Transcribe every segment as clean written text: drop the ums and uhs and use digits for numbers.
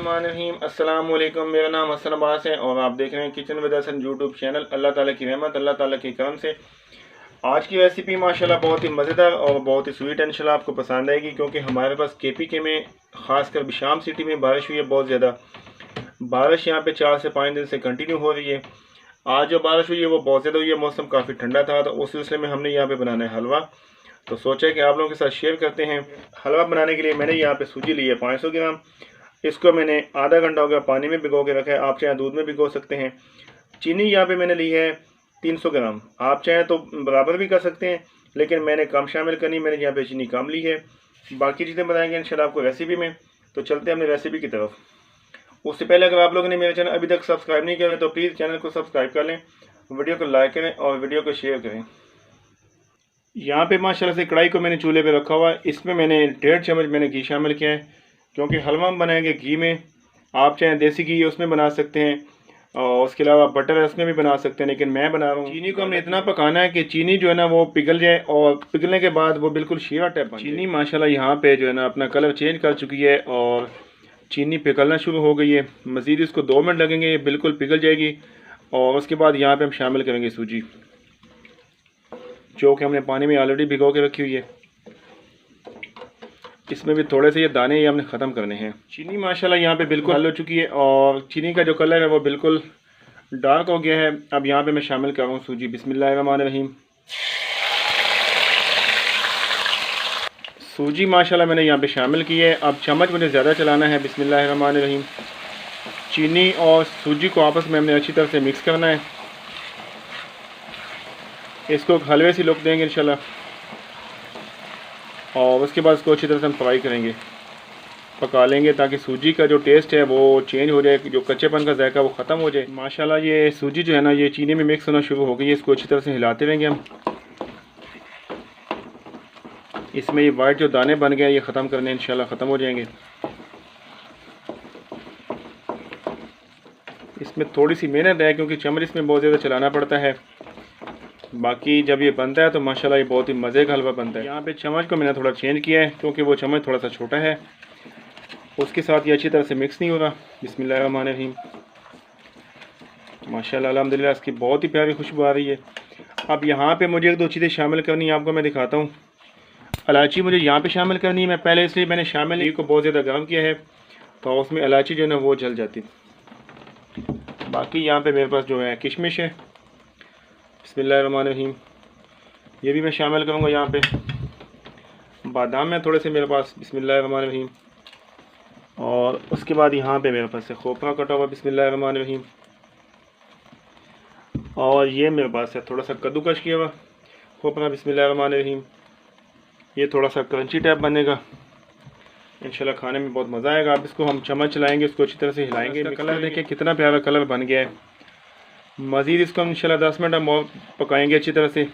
बिस्मिल्लाहिर्रहमानिर्रहीम। अस्सलाम वालेकुम। मेरा नाम हसन अब्बास है और आप देख रहे हैं kitchen with Hasan YouTube channel. Allah ताला की रहमत, अल्लाह ताला के करम से आज की रेसिपी माशाल्लाह बहुत ही मज़ेदार और बहुत ही स्वीट इंशाल्लाह आपको पसंद आएगी, क्योंकि हमारे पास KPK में ख़ासकर बिशाम सिटी में बारिश हुई है। बहुत ज़्यादा बारिश यहाँ पे 4 से 5 दिन से कंटिन्यू हो रही है। आज जो बारिश हुई है वो बहुत ज़्यादा हुई है, मौसम काफ़ी ठंडा था, तो उस सिलसिले में हमने यहाँ पे बनाना है हलवा। तो सोचा कि आप लोगों के साथ शेयर करते हैं। हलवा बनाने के लिए मैंने यहाँ पे सूजी ली है 500 ग्राम। इसको मैंने आधा घंटा हो गया पानी में भिगो के रखा है, आप चाहे दूध में भिगो सकते हैं। चीनी यहाँ पे मैंने ली है 300 ग्राम, आप चाहें तो बराबर भी कर सकते हैं, लेकिन मैंने कम शामिल करनी, मैंने यहाँ पे चीनी कम ली है। बाकी चीज़ें बताएंगे इंशाल्लाह आपको रेसिपी में। तो चलते हैं अपनी रेसिपी की तरफ। उससे पहले अगर आप लोगों ने मेरे चैनल अभी तक सब्सक्राइब नहीं किया तो प्लीज़ चैनल को सब्सक्राइब कर लें, वीडियो को लाइक करें और वीडियो को शेयर करें। यहाँ पे माशाल्लाह से कढ़ाई को मैंने चूल्हे पे रखा हुआ है। इसमें मैंने 1.5 चम्मच मैंने घी शामिल किया है, क्योंकि हलवा हम बनाएंगे घी में। आप चाहे देसी घी उसमें बना सकते हैं और उसके अलावा बटर है उसमें भी बना सकते हैं, लेकिन मैं बना रहा हूँ। चीनी को हमने इतना पकाना है कि चीनी जो है ना वो पिघल जाए, और पिघलने के बाद वो बिल्कुल शीरा टाइप। चीनी माशाल्लाह यहाँ पे जो है ना अपना कलर चेंज कर चुकी है और चीनी पिघलना शुरू हो गई है। मज़ीद इसको 2 मिनट लगेंगे, ये बिल्कुल पिघल जाएगी। और उसके बाद यहाँ पे हम शामिल करेंगे सूजी, जो कि हमने पानी में ऑलरेडी भिगो के रखी हुई है। इसमें भी थोड़े से ये दाने ये हमने ख़त्म करने हैं। चीनी माशाल्लाह यहाँ पे बिल्कुल हल हो चुकी है और चीनी का जो कलर है वो बिल्कुल डार्क हो गया है। अब यहाँ पे मैं शामिल कर रहा हूँ सूजी। बिस्मिल्लाहिर्रहमानिर्रहीम। सूजी माशाल्लाह मैंने यहाँ पे शामिल की है। अब चम्मच मुझे ज़्यादा चलाना है। बिस्मिल्लाहिर्रहमानिर्रहीम। चीनी और सूजी को आपस में हमने अच्छी तरह से मिक्स करना है। इसको हलवे सी लुक देंगे इंशाल्लाह, और उसके बाद इसको अच्छी तरह से हम फ्राई करेंगे, पका लेंगे, ताकि सूजी का जो टेस्ट है वो चेंज हो जाए, जो कच्चेपन का जायका वो ख़त्म हो जाए। माशाल्लाह ये सूजी जो है ना ये चीनी में मिक्स होना शुरू हो गई है। इसको अच्छी तरह से हिलाते रहेंगे हम। इसमें ये वाइट जो दाने बन गए ये ख़त्म करने इंशाल्लाह ख़त्म हो जाएंगे। इसमें थोड़ी सी मेहनत है, क्योंकि चम्मच इसमें बहुत ज़्यादा चलाना पड़ता है। बाकी जब ये बनता है तो माशाल्लाह ये बहुत ही मज़े का हलवा बनता है। यहाँ पे चम्मच को मैंने थोड़ा चेंज किया है, क्योंकि वो चम्मच थोड़ा सा छोटा है, उसके साथ ये अच्छी तरह से मिक्स नहीं हो रहा। बिस्मिल्लाहिर्रहमानिर्रहीम। माशाल्लाह अल्हम्दुलिल्लाह इसकी बहुत ही प्यारी खुशबू आ रही है। अब यहाँ पे मुझे 1-2 चीज़ें शामिल करनी है, आपको मैं दिखाता हूँ। इलायची मुझे यहाँ पे शामिल करनी है। मैं पहले इसलिए मैंने शामिल घी को बहुत ज़्यादा गर्म किया है, तो उसमें इलायची जो है ना वो जल जाती। बाकी यहाँ पर मेरे पास जो है किशमिश है। बिस्मिल्लाहिर्रहमानिर्रहीम। ये भी मैं शामिल करूँगा यहाँ पे। बादाम है थोड़े से मेरे पास। बिस्मिल्लाहिर्रहमानिर्रहीम। और उसके बाद यहाँ पे मेरे पास है खोपरा कटा हुआ। बिस्मिल्लाहिर्रहमानिर्रहीम। और ये मेरे पास है थोड़ा सा कद्दूकश किया हुआ खोपरा। बिस्मिल्लाहिर्रहमानिर्रहीम। ये थोड़ा सा क्रंची टाइप बनेगा, इंशाल्लाह खाने में बहुत मज़ा आएगा। अब इसको हम चम्मच चलाएँगे, इसको अच्छी तरह से हिलाएँगे। कलर देखिए कितना प्यारा कलर बन गया है। मज़ीद इसको हम इंशाल्लाह 10 मिनट हम और पकाएँगे अच्छी तरह से,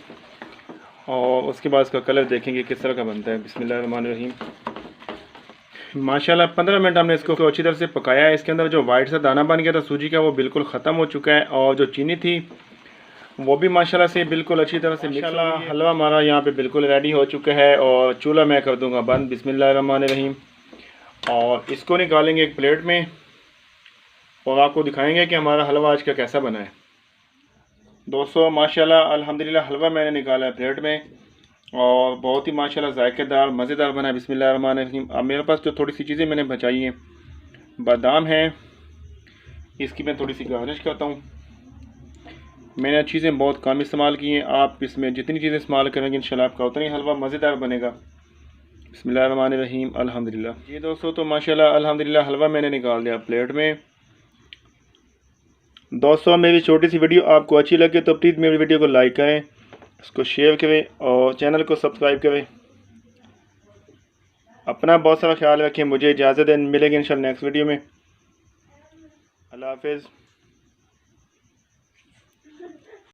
और उसके बाद इसका कलर देखेंगे किस तरह का बनता है। बिस्मिल्लाहिर्रहमानिर्रहीम। माशाल्लाह 15 मिनट हमने इसको अच्छी तरह से पकाया है। इसके अंदर जो वाइट सा दाना बन गया था सूजी का वो बिल्कुल ख़त्म हो चुका है, और जो चीनी थी वो भी माशाल्लाह से बिल्कुल अच्छी तरह से। माशाल्लाह हलवा हमारा यहाँ पे बिल्कुल रेडी हो चुका है, और चूल्हा मैं कर दूँगा बंद। बिस्मिल्लाहिर्रहमानिर्रहीम। और इसको निकालेंगे एक प्लेट में, और आपको दिखाएँगे कि हमारा हलवा आज का कैसा बना है। दोस्तों माशाल्लाह अल्हम्दुलिल्लाह हलवा मैंने निकाला है प्लेट में, और बहुत ही माशाल्लाह जायकेदार मज़ेदार बना है। बिस्मिल्लाहिर्रहमानिर्रहीम। अब मेरे पास जो थोड़ी सी चीज़ें मैंने बचाई हैं, बादाम है, इसकी मैं थोड़ी सी गार्निश करता हूँ। मैंने चीज़ें बहुत कम इस्तेमाल की हैं, आप इसमें जितनी चीज़ें इस्तेमाल करेंगे इंशाल्लाह आपका उतना ही हलवा मज़ेदार बनेगा। बिस्मिल्लाहिर्रहमानिर्रहीम। अल्हम्दुलिल्लाह। ये दोस्तों तो माशाल्लाह अल्हम्दुलिल्लाह हलवा मैंने निकाल दिया प्लेट में। दोस्तों मेरी छोटी सी वीडियो आपको अच्छी लगे तो प्लीज़ मेरी वीडियो को लाइक करें, इसको शेयर करें और चैनल को सब्सक्राइब करें। अपना बहुत सारा ख्याल रखें। मुझे इजाज़त दें, मिलेंगे इंशाल्लाह नेक्स्ट वीडियो में। अल्लाह हाफ़िज़।